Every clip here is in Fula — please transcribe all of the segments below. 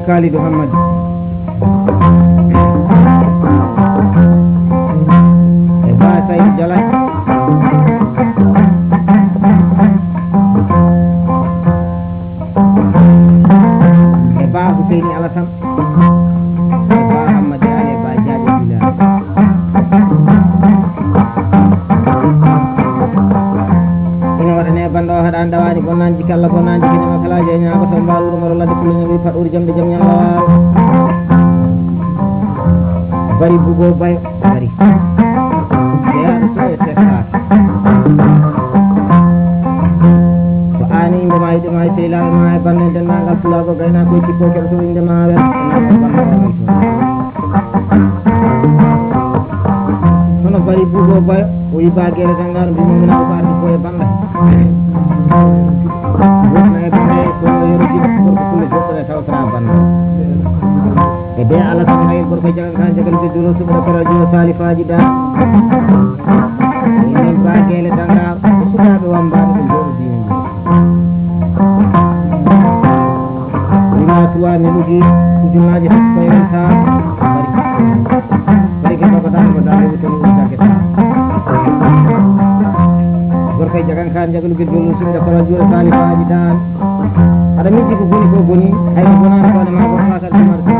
Khalid Muhammad Eba Said Jalal Eba Hussein Alasan Eba Ahmad Ali Eba Jadi Bila Ini warna bando hadan dawani bonan jikalla bonan jikini makala jenya ko sambalu marola de kulnya wi fa urjam de jam nyalla bari bugo bay bari ya so etaka ko ani inde mai sela mai banne den nagal pula ko gayna ko ci ko so inde ma wer sono bari bugo bay o yi bagere dangar bi mo mina ko ardi ko e banda Ede ala samai berpejangan kan jagal di dulu sebab kerajaan Salifah jida. Ini bagai letangga sudah berwamban menjadi ini. Lima tuan ini tujuh aja supaya sah. Beri kita pada itu kita. Berpejangan kan jagal di dulu sebab kerajaan Salifah jida. Ada misi ko guni ay guna ko na mga kasal sa marsa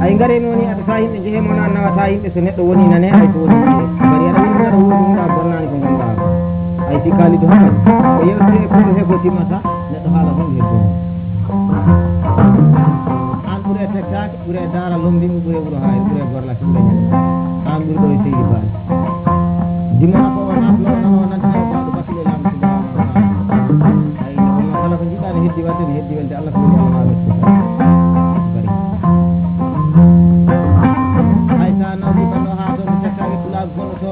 ay ngare mo ni at sahin je mo na na sahin se ne to woni na ne ay to woni bari ara min na ru na borna ni ko nganda ay si Khalid Muhammad o yo se ko ti masa ne to hala hon he to an pure tekak pure dara lombi mu pure hay pure gorla sule Anggur boleh sih bal. Di mana kau nak nanti kau tu pasti dalam sudah. Kalau penjita ni hit diwati Allah Subhanahu Wa Taala. Hai sana di mana hado mesti pulang kono.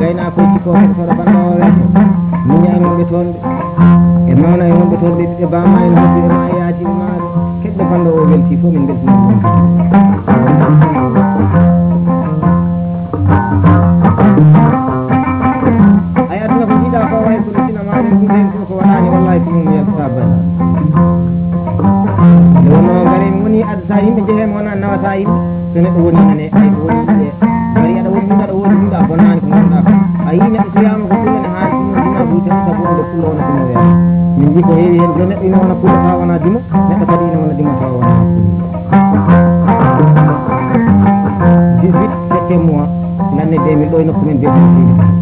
Gaina aku ciko kono bandor. Minyak yang betul. Emana yang betul di bama yang betul maya cimar. Kita bandor bel ciko min betul. Ayat na penjita kau ay kulisin ang mga kudin ko kawanani wallahi tumumi at saban. Dono galing muni at sahim je mo na nawa sahim sunit woni ane ay woni je. Bari ada woni da bonan ko nda. Ay na siyam ko kun na ha sunu dina buja sa bo do kulo na kuno ya. Minji ko he yen jone ino na kulo kawana dimu na ka tadi ino na dimu kawana. Dibit ke mo nanne de mi do ino kumen de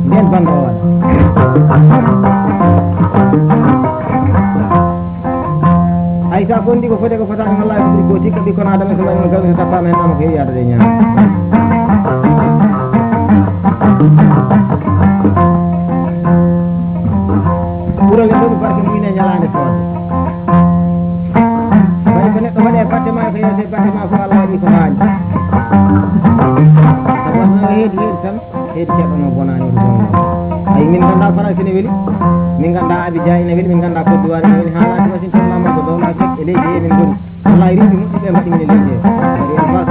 den bandawa ay sa kondi ko fote ko fata Allah ko jikka bi kono adama sama no gawe ta pame nam ko yaade de nyaa pura le do barke mi ne nyalaande ko bay ko ne ko wade fatima ko yede fatima ko Allah ni ko haali wana hedi tan hedi ke no bonani ko ay min ganda fara sine weli min ganda abi jaay ne weli min ganda ko duwari ne weli hala ko sin tan ma ko dawla ke eleji min goni Allah iri mu be madi min eleji bari en bas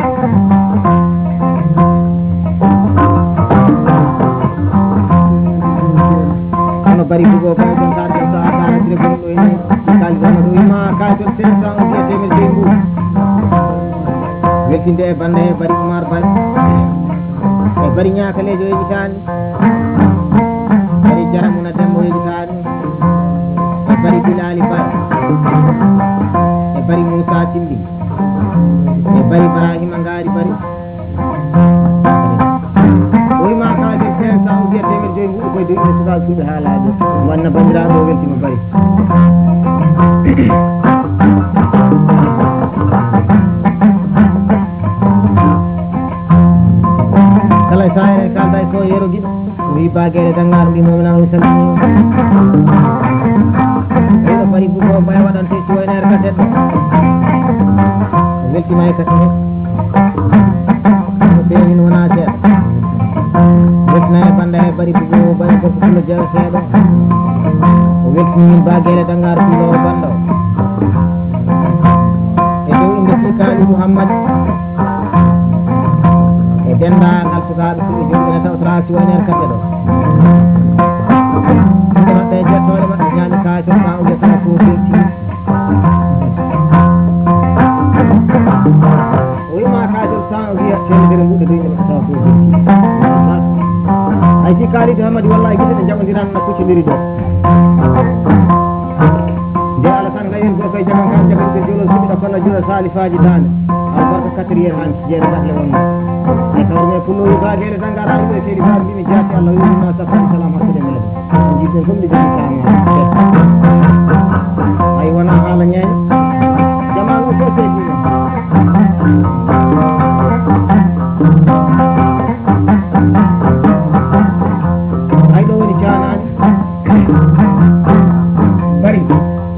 bande bari Umar Bal e bari ñaakalejo yejitani bari Jaramuna Dembo yejitani e bari Bilali Bal e bari Moussa Timbi e bari Ibrahima Ngari bari woyma kaake 500 ou bien temer joyi mbuɗo koye doyino sukaɓe suuɓe haalaji wanna bandiraɓe o weltima bari kala sayre kalda e so yero giɗo o wi baguere dangaru mbi momina o salmini ɓeyɗo bari bugo baya waɗante cuwoynere kasetɗo o weltima e kasete no ɓeewin wona seeɗa weltina e banda e bari bugo baya gorko pullo jeewa seeɗo o weltini baguere dangaru pilo o banda o e dow inde sikali Mouhammad e dendagal sukaɓe suɓe jomɗine tawtora cuwoynere kaseɗo maɓɓe e jettore maɓɓe ñaami kaacon ma o jettata ko belti o wima kaacon san o wiya temedere mbuɗe doyne maɓɓe tawa ko belti hay si kaalide Hamadi wallahi gueɗe ɗe jaɓodiran no kuccodiri ɗo nde Alassane Gayen goto e jaman kan jaɓanɓe jolo suɓiɗo kono jula salifaji dande albarka 4 han jeere bahle wonno e tawme pulloyi baguele tangara ɗo e seedi fa mbimi jaati Allah yurima safani salam hakkude men jiɗen fof mbi jami ay wona haala ñeeño jamanu fof seedino ay ɗo woni canani bari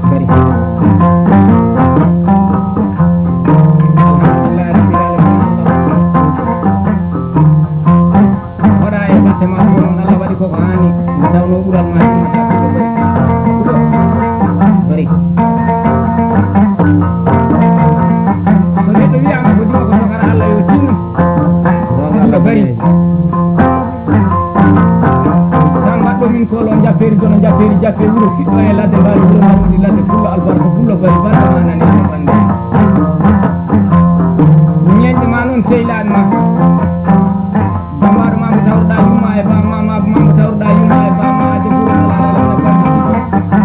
bari jappe wuro fiɗɗo e ladde mbawi wuro nawdi ladde fullo albarka fullo bari barka ma nani no bande ñeñƴe ma noon sehlani ma bambaɗo mamo tawɗa yumma e bamma mamo tawɗa yumma e bamma ade ɓuuro alaala barka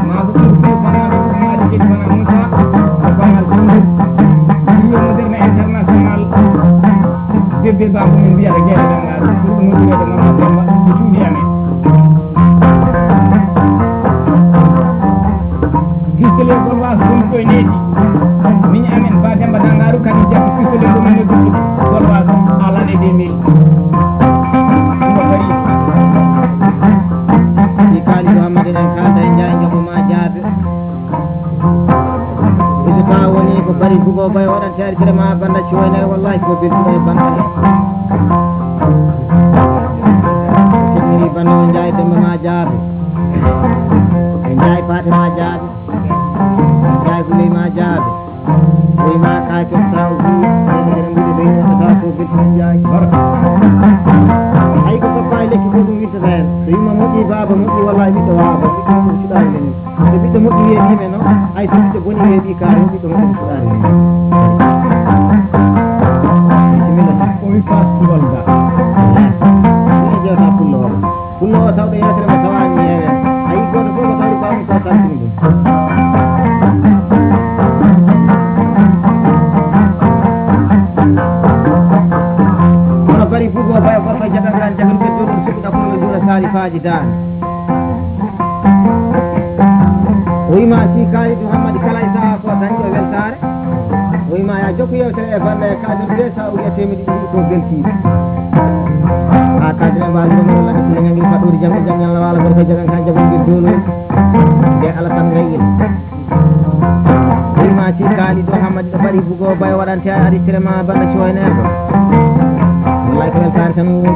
mabo ɓuuro fi banaɗo maɗi jeɗi bana Moussa e bangal kondur ɗiyo moderne international bébé bako min mbiyata gueɗe dangaru ɓurɗo nodduwede mamma demba ko cuuɗi amen giskele gol waasa ɗum koye needi min amen ba demba dangaru kadi jabbi giskele ɗum ene guddu gol waasa alane 2000 ɗumko bari si kaali Mouhammad en kalda e jaay jaɓoma jaabe isi ka woni ko bari bugo bay waɗan taaritere ma banda cuwoynere wallahi ko beltuɗo e bandade keɗmiri banda o jaay demba ma jaabe e jaay paate ma jaabe jaay guley ma jaabe woy ma kaake taw temedere mbuɗe ɓe waɗata ko beltuɗo jaay hay ko koppa e lekki ko ɗum wittata hen so yimma moƴƴi baaba moƴƴi wallahi ɓiɗɗo waaba ɓiɗɗo ɗum suɗani men so ɓiɗɗo moƴƴi weeɓime no hay so ɓiɗɗo boni weeɓi kaare ɓiɗɗo moƴƴi suɗani men bisimilla o wi pas pulol ga ine jewta pullo o pullo o tawɗo yewtere mo tawani yeewe a yi goto fof mo tawɗi bawmi ko saltini ɗum kono bari fugo bayo gorko jaɓangan jaɓan ɓeddo ɗum suɓiɗa kono jura salifaji dande o wima si kaali Mouhammad kala e saha ko dañɗo weltare o wima ya jokku yewtere e banda e kadir de sa o wiya temedɗi ɗiɗi ko beltiɗo ha kadir e mbawi ɗum ladde ko leŋangel faɗori jam e jam ñalla wala gorko jagan kan jaɓongel dolol nde Alassane Gayen o wima si kaali Mouhammad ɗo bari bugo bayo waɗante aristere ma banda cuwoynere ɗo wallahi ko weltare tan woni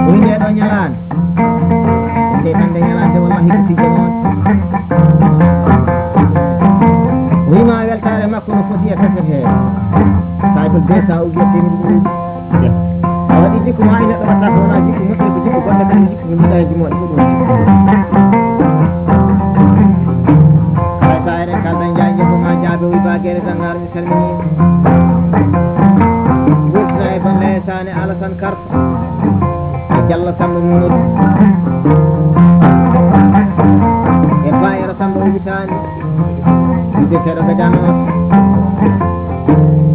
o wi nde ɗo ñalande nde hande ñalande wallahi ko fiije moon o wima weltare makko no foti e kasete he saytol de sa ujiya temedɗi ɗiɗi a waɗi jikku ma e neɗɗo watta ko wona jikku moƴƴere ko jikku goɗɗo kadi jikku no mbiɗa e jumoɗe ɗo ɗum hay sa eɗen kalda jaay jaɓoma jaabe o wi baguere dangaru mi salmini Alassane Kar e Diallo Samba Mamadou e Bayero Samba Witani Seeɗo Gadiano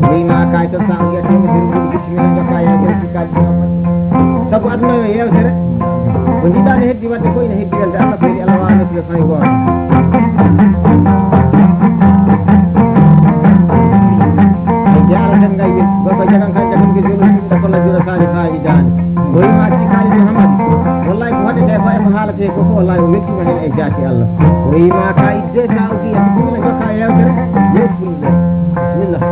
mbima kay to sa wiya temedere ɗum bisimilla jokka yewtere sikkaji sabu aduna yo yewtere ko jiɗa ne heddi wadde ko ine heddi welde Allah ɓeydi Allah wawa nottude fay goto jaraten ngay goto jagan kan jagan ke jolo ɗumɗa kolla jura sali faji dani o wima sikkaji Mouhamadou wallahi ko waɗete fa emo haalate ko fof wallahi o weltima hen e jaati Allah o wima ka idde sa aussi e bisimilla jokka yewtere yewtinde bisimillah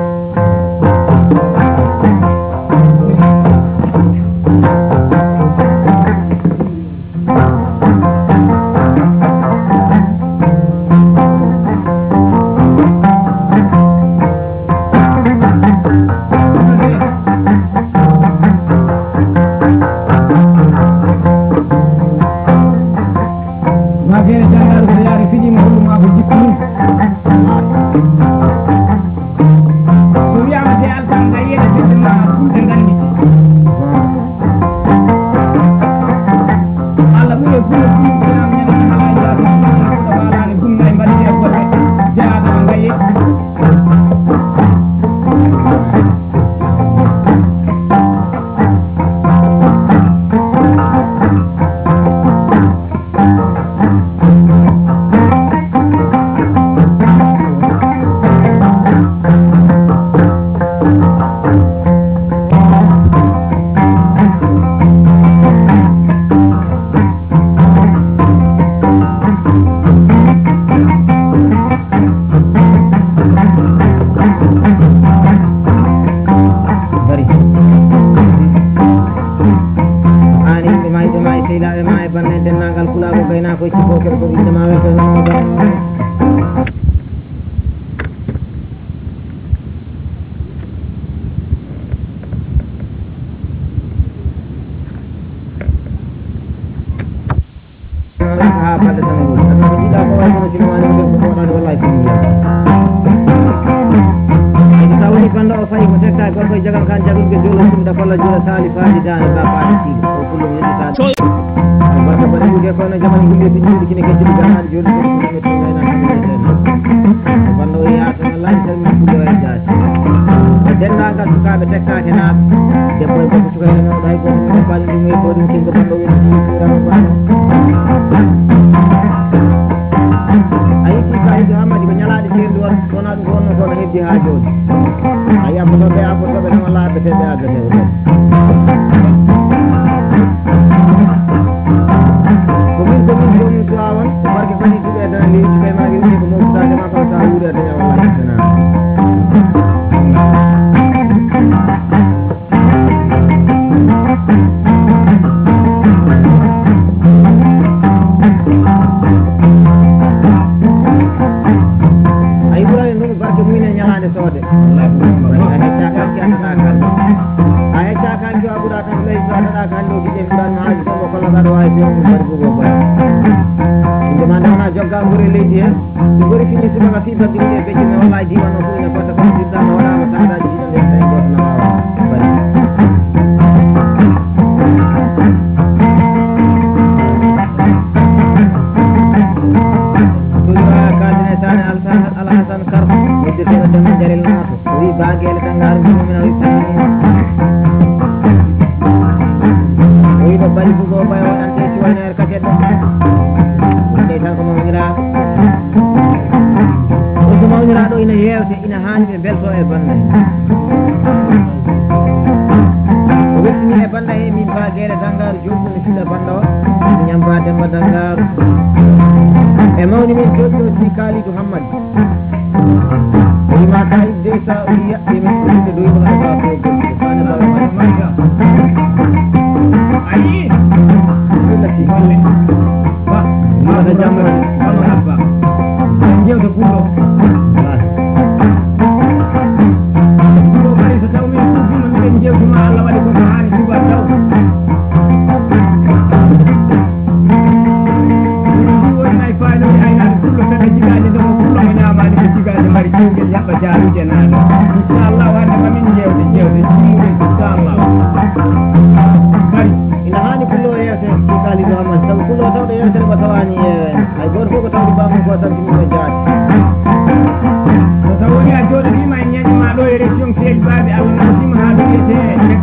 Inshallah,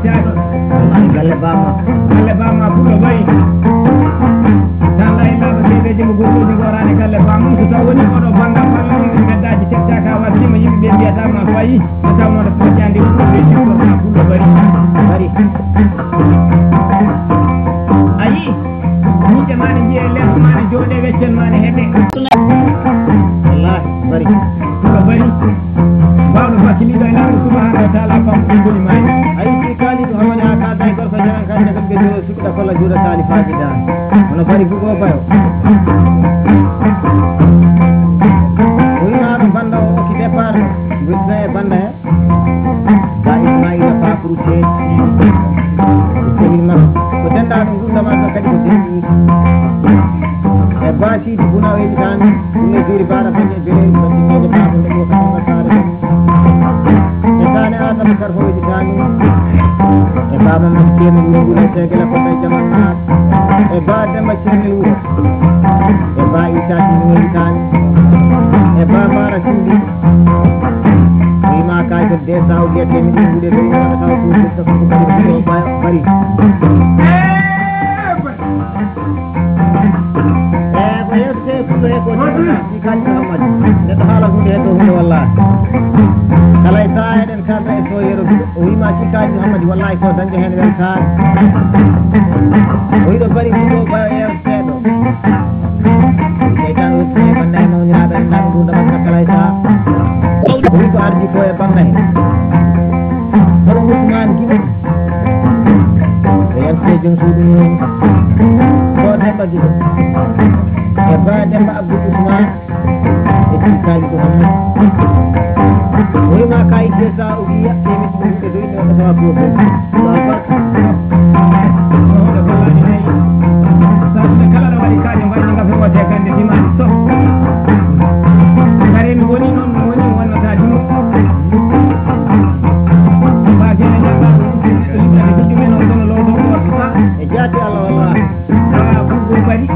jaaɗo galle bamma fulo bayi tan lay laɓa seedeji mo gurɗoji gorani galle bamum so taw woni oɗo banggal walla ɗum beddaji cettaka wasima yimɓe ɓe mbiyatama fayi so tawnoɗo foƴƴande ɓe jikkorma fulo bari ayi miƴe maɗe jiye lees maɗe jooɗe weccel maɗe heɓe wallahi bari fulo bari bawɗo fakkiliɗo e lawɗo subahanahu wa taala fam ɗingoli maji ayi si kaaliɗo hawani ha kalda e gorko jaran kande kam ɓe suɓiɗa kolla juuɗa taali faajida hono bari fugo bayo winaɗo banda o okki départ wirda e banda he ba ismaila fakuru teeɗi temil makko ko denda ɗum gurdama so kadi ko dendi e basidi buna o heɓitani ɗum e juri baɗa bañe bereji baɗɗinoje baɗo nde ɗo katonga saare e tane adama kar fo heɓitani e baba mam ceemel wuro ɓuura segela koɓe jamannaat e ba demba ceemel wuro e ba isatini heɓitani e ba mara sindi wima kay ko de sawdi temi ɗum ɓuuɗe ɓe waɗa taw tuuɗirta ko kadi bari ko yewte fullo he ko si kalɗo hammadi neɗɗo haala hunde hen ɗo hunde wallahi kala e saa eɗen kalda e toyero o wima sikkaji hammadi wallahi ko dañde hen weltare o yiɗo bari fullo bayo yewteɗo ƴeytan wotti e banda e mawniraɓe en naɓe gurdamata kala e saa o wi ko ardi ko e banga he hoɗo usmane guiɓe e yewte joom suudu mum ko demba guiɗo e ba demba abdoul ousmane e sikkaji ko hammadi o wima kayit de sa o wiya temiti ɗumɓe doyɗe oɗo tawa profil ɗo albarka oɗo ballani nayi sabude kala ɗo waɗi kaje mbaɗi nga fewote gande dimani sof kare mi woni noon mi woni wonnata dimo mbakene jagga liɗɗade fiji men on ɗono lowdo ɓorto sa e jaati allah wallahi wa fugo bari ko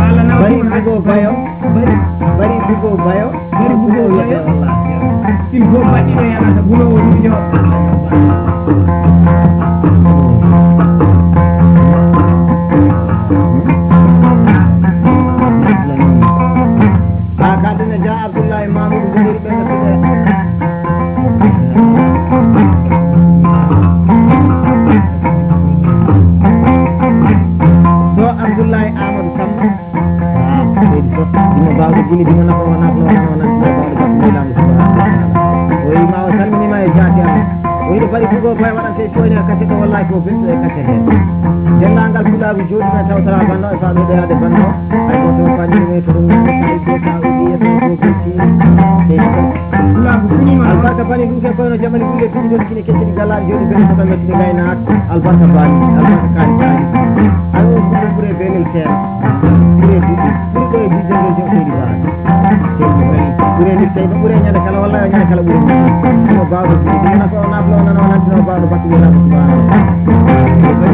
allah bari nawti fugo bayo bari fugo bayo bari bugo wiyete wallahi il faut mbaɗɗiɗo yanata bulowo mijo ha kadine dia abdoullahi mamoudou jogori ɓe no fiɗe so abdoullahi amadou samba ɓeydi fof ɗimo bawɗo jini dimo nafo o nafno wonan bawɗo gaɓɓoylamu subahanahu wa taala o wima o salminima e jaati allah o yiɗo bari fugo boye waɗante coyni e kaset o wallahi ko belɗo e kaset he denndangal pulaɓe jooɗime tawtara banno e faami ɗoyade banno hay goto fañirime to ɗum hayde sa uɗiyete gofoti seydi ko pulaɓe funima albarka bani ɗum ke koyno jamani ɓulle tuɗi ɗon kine keccini gallaɗi jooɗi bele soka mettini gaynaak albarka bani albarka kaali kaali ay o fullo ɓuure benil seeɗa ɓuure duɗɗi ɓuri ɗo e dijende jom seydi bani seydi bari ɓuure ndir tawi ɗo ɓuure ñande kala walla o ñande kala ɓuure ɗimo bawɗo jini ɗum nafa o naflo o nana o nantino bawɗo battuɗelaɓo subahanahu wa taala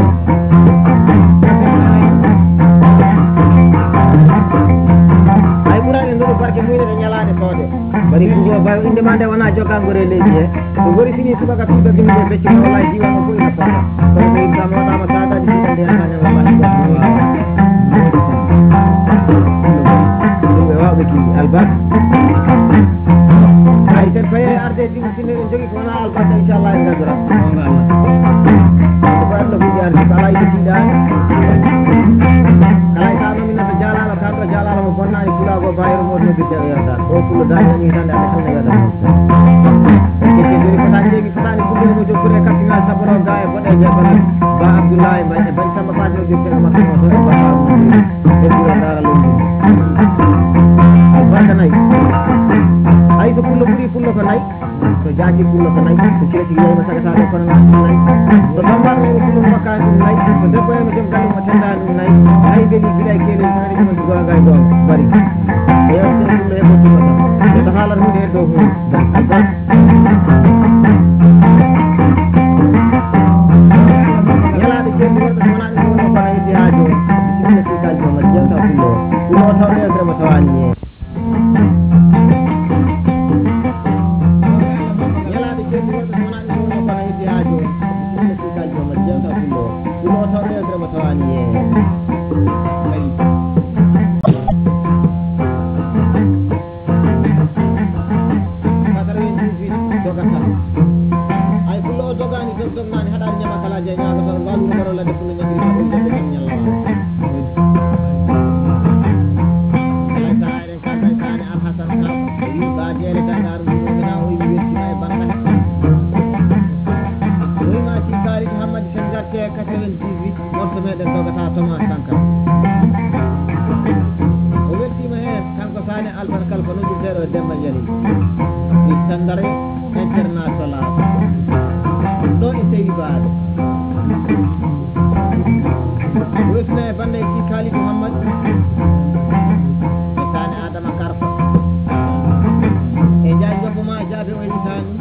ay ɓurani ndoɗo barke muynede ñalade soode bari fugo bayo indema nde wona joggangore leydi he so wori fini subaka tuuɓe gimide beccima wallahi jiwama fof ina fota kono so yimtama waɗama sadaji fiɗande yatanen wallahi ɗum ɓe wawɓe kindi albarka ay sen faye arde ɗimo sinno en jogui ko wona albarka inchallah en gadora gonga allah ko allah fuɗi arde ko ala yiɗo tiiɗani kala e tawno minata jalala kanɗo jalala mo bonnani fulago bayro moɗo nobirde o yewtata o fullo dani woni hitande ande kalne waɗa kecce joni fotani jeegui fotani fullire mo jokkure kaptingal sabono ga e boɗe jebanat ba abdoullahi mbay e bañ samba fati o jokkere makko o to e baɗa e ɓuure dara lomdi albarka nayyi hay so fullo ɓuuri fullo ko nayyi so jaaki fullo ko nayyi so cirati yeyma sagataɗo kono ngasɗum nayyi so bambano o fullo makkani ɗum nayyi so debbo ema joom galle mo tendani ɗum nayyi hay beeli guila e keele so haɗi ɗumen goga e gonga bari e yewte fullo e ko fullo tan neɗɗo haalat hunde e dow hunde albarka ñalaɗo jemmi wonɓe so wona ɗum woni kono heddi ha joni bisimilla sikaji ko mbaɗi jewta fullo fullo o tawde e mo tawani ñee ñalaɗo jemmi wonɓe so wona ɗum woni kono lu ngaro la def lu ñi ko do jëm ñam ñalla ala taare ka kay taane al hasan ka yi ba jere Dakar mu na o yi ci may banna oy ma ci kari Muhammad Sengate 98 morto me den dogata Thomas Sankara o wetti ma he kanko taane alban kalfa no jero demba jali di Sandare international do e sey baade wesna e bande ci Khalid Muhammad tane Adama Karfa e jaay jobbo ma jaabe o yitani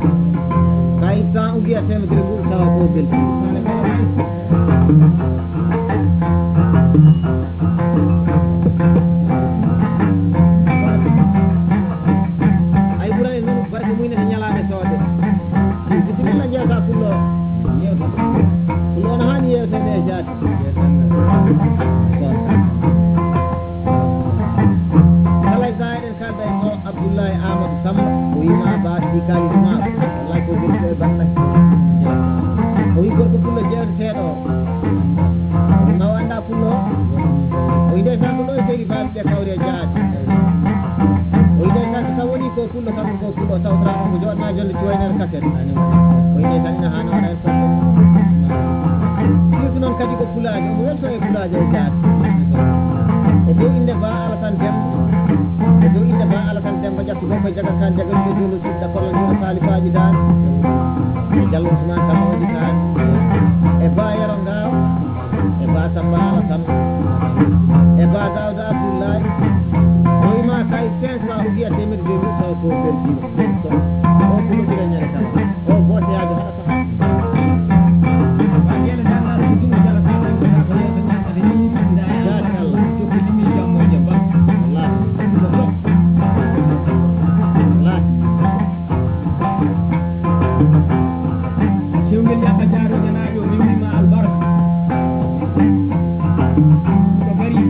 kay san ugiya temedere bur tawa ko bel ay burane non barke muyne nyalaade soode bismillah jeeta kullo kullo na hani yeete de jaati kala zaiden kalda ko Abdullah Ahmad Samba o yima baati kali ma wallahi ko gerte banna o yi gorko kullo jeete teedo ma wanda kullo o inde sa kullo seri baati kawre jaati o inde sa tawoni ko kullo kam ko kullo tawtra ko jodna jolle joyner kaset o inde tan na hano na ko ko non kadi ko kulaaje o welto e kulaaje jaati e do inde ba ala tan dem e do inde ba ala tan dem ba jattu ko jaga kan jaga ko jolu sidda ko la salifaaji daan e jallu suma tan wadi tan e ba yaro ngaaw e ba samba ala tan e ba Dawda Abdullah o ima kay 500 ugiya temir de mi taw ko belti o ko lu dire nyane tan o bo te yaji hada tan ba yele dan la ko dum jala tan ko ta ko yele tan de ni nda ya Allah ko ko dimi jammo jamba Allah Allah shewgel ya jaro janajo mi ma albarka ko bari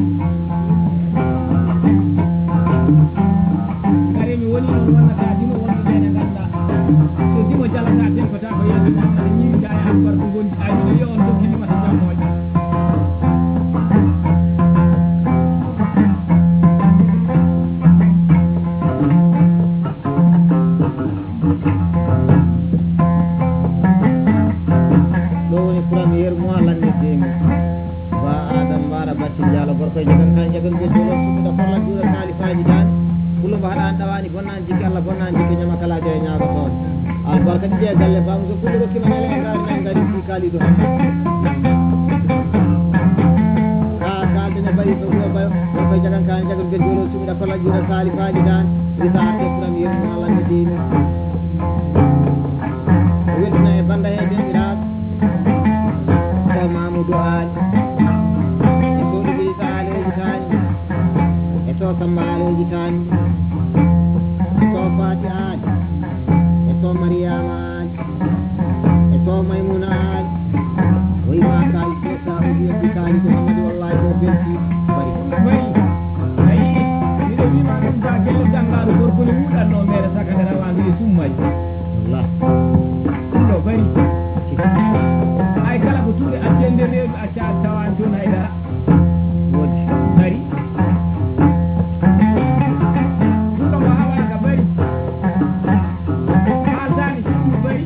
kare mi woni non wona ta dimo wonde dene ganda so dimo jala ta ten ko ta ko yele tan ni nda ya albarka gon ay yo on dokki ma ta jammo premier mois l'année 2000 ba adam bara batti jalo gorko jagan kan jagan be dolo da farla dura kalifaji dan bulu ba hada dawani bonnan jikki Allah bonnan jikki nyama kala de nyaago ton al barka di galle ba ngo kullu ko kina ngale ngari ngari fi kalido ka dina bari ko ba gorko jagan kan jagan be dolo da farla dura kalifaji dan isa ke premier mois l'année 2000 wetna e banda he de mirat Mamadou Ali e ko ɗuɓi saaleji tani e to sambaleji tani e to Fati Ali e to Mariama Ali e to Maymuna Ali oyi ma kali sesa oɗi kali ko Mamadou wallahi ko belti bari ayi miɗo wima ɗum ba gelle janggaɗo gorko ne wuɗanno mere sakade rawandu e summaji wallah ɗo bari ay kala ko tuuɗe addende reedu acca tawan toon haydara wodi bari ɗumɗo mo hawaka bari haltani summu bari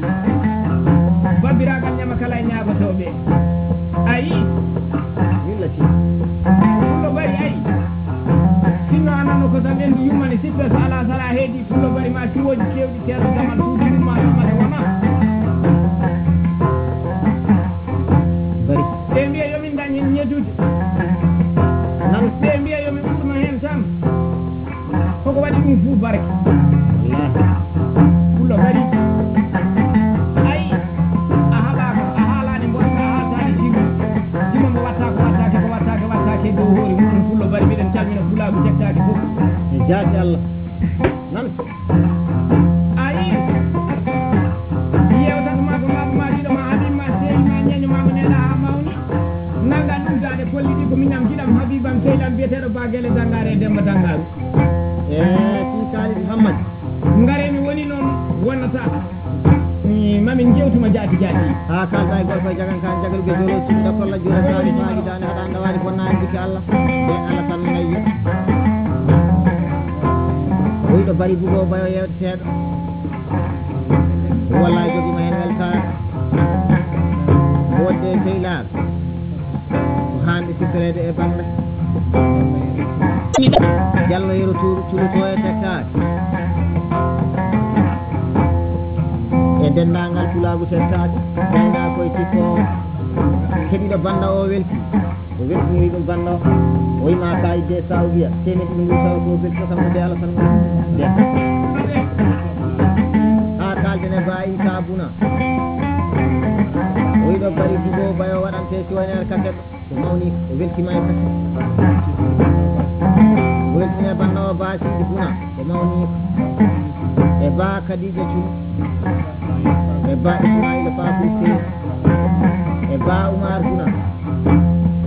babbiragal ñama kala e ñagotoɓe ayi millati ɗumɗo bari ayi sinno ananno ko tan ɓendu yummani sippe so ala sala heedi ɗumɗo bari ma siwoji kewɗi ceerno damal tuuɗi ɗumma ɗumade wona ɓe mbiya yomin dañ hen ñeddude nan ɓe mbiya yomin ɓurno hen tan koko waɗi ɗum fuu barke pullo kadi ayi a haɓaka a haalani bonka a haltani jimo jimo mo watta ko wattake ko wattake wattake dow hoore muɗum pullo bari mbiɗen calmina pulago jettaki fof e jaati Allah nan ayi yewtat ma ko mama jiɗo ma haɗima seyi ma ñeño mama neɗa ha mawni nangan ɗum dade kolli ɗi ko minam jiɗam habibam seylam biyeteɗo bagele dangare e demba dangaru e fi Khalid Muhammad ngare mi woni noon wonnata mamin jewtuma jaati jaati ha kalda e gorko jagan kan jagal ge jolo ci da kolla jura sali faji dane hada ndawari bonnani biki Allah be Allah tan nayi oyi do bari bugo bayo yewte seedo wallahi jogi ma hen welta wodde seylar hande sitrede e bangde jallo yero tulu to e tekkaki e dendangal tulagu tekkaki dayna koy tikko heɓiɗo banda o welti o weltini ɗum banda o wima kayide sawdiya temedɗi ɗum saw ko belto samde Allah tan de ha kalden e bayi sabuna o wiɗo bari bugo bayo waɗante siwaner kakeɗo so mawni o weltima e kake o weltine banda o basidi funa o mawni e ba kadija cum e ba ismaila fabri e ba umar funa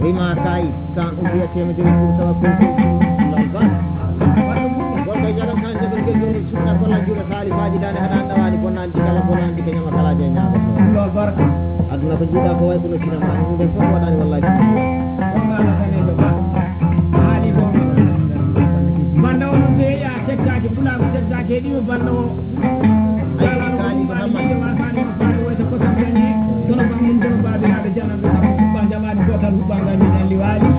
wima kayi san ubiya temedere ɗum sawa ko gonɗo jagan kan jagal geɗoni suɗɗa kolla juuɗe salifaji dane haɗa ndawani bonnanti kala bonnanti ke ñama kalaje ñama barka aduna ko jiiɗa ko way kono sinamani ɗum fof waɗani wallahi banda o ɗum deeya tekkaki ɓulago tekkaki heɗima banda o aykaji ko hammade wasani faade woyta kosam dañi sono bamum dono babiraɓe jananɓe huɓɓa jamani gotal huɓɓaga min alli waali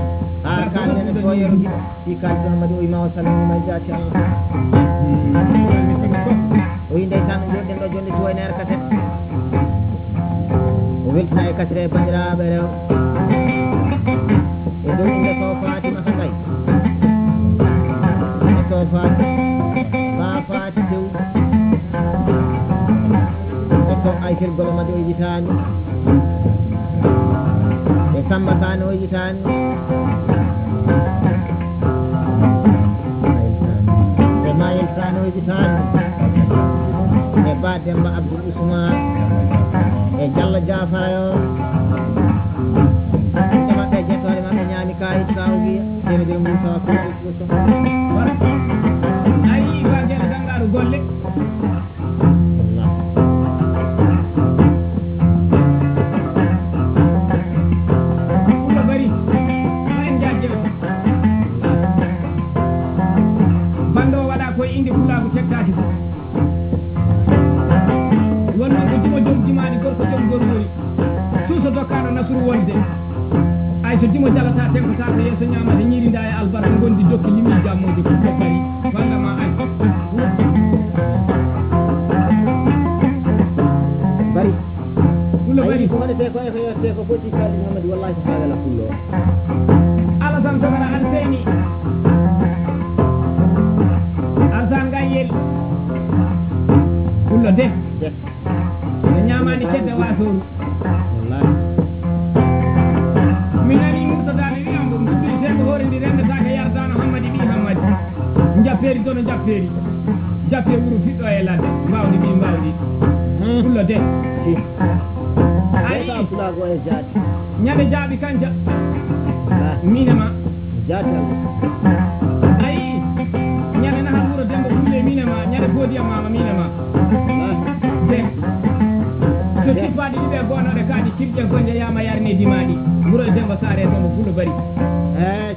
ha kalene to yero jiɗo si kalji hammadi o wima o salminima jaati Allah o wi ndeysan ɗum joɗɗen ɗo jonde cuwaynere kaset o weltina e kasire e bandiraɓe rew e dow inde so fatima tagay e so fati ba fati tew e so aytel golo made o yitani e samba sane o yitani e mayel sane o yitani e ba demba abdoul ousmane e Diallo Diafara yo maɓɓe jettore maɓɓe ñaami kayit sawgiya temedere mum tawa koso ayi bagele gangaru golle pulo bari en jajjew bando waɗa koye inde pulago tekkaki ko wonnon ko jimo jom jimani gorko jom gornori suuso dokkaɗo nasuru wonde ay so jimo jalata tenkota ko yeeso ñamata ñirinda e albara gondi dokki limi jammoje ko bokkari wandama ay bari pulo bari ko waɗete ko e ko yewte ko foti kaldi Muhammadi wallahi so hagala pullo alasan sogara an seyni alasan gayel pullo de no ñamani kedde wasoru wallahi mi nani murtadani wiyam ɗum dubbiteko hoore ndi rendetake yardano hammadi ɓi hammadi japperi dono japperi jappe wuro fiɗɗo e ladde mbawdi ɓi mbawdi pullo de ayi pulago e jaati ñande jaaɓi kanca minema jaati ayi ñande nahan wuro dembo pulle minema ñande bodiyam mama minema de so tippaɗi ɗiɓe gonoɗe kaɗi kirƴe gonje yama yarne dimaɗi wuro dembo saare dembo pullo bari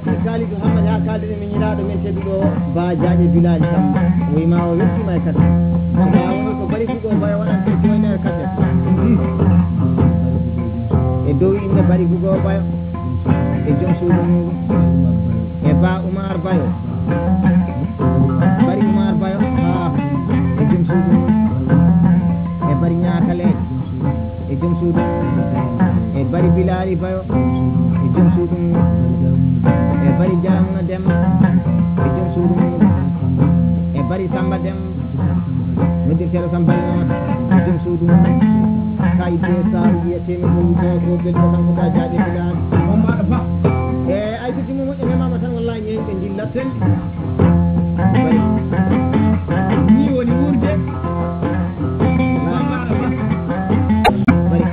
si kalidu hammadi ha kalde min ñiɗaɗo min teɗuɗo ba jaaƴe village kam wima o weltima e kase ba woni ko bari fugo bayo waɗante joynere kase e dow inde bari fugo bayo e joom suudu muɗum e ba Oumar Bayo bari Oumar Bayo ha e joom suudu muɗum e bari ñakaleje e joom suudu e bari Bilali Bayo e joom suudu muɗum e bari Jaramuna Demba e joom suudu muɗum e bari Samba Demba noddirteɗo kam bari noon e joom suudu muɗum kayite saru wiyetemi ko yito ko belto tan ko da jaaɓe Bilali on mbaɗo fa e ay so timo moƴƴo memama tan wallahi ñeyi ɓe jilla selli bari ni woni wurde on mbaɗo fa bari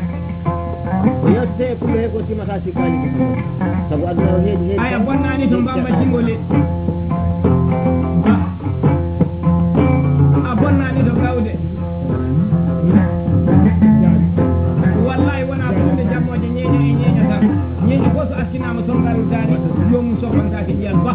o yewtete e pullo he ko timata si kalidi sabu aduna o heedi aya bonnani to mbamba jingole a bonnani to gawde walla tinama songal tare jomum sofantake ƴiyal ba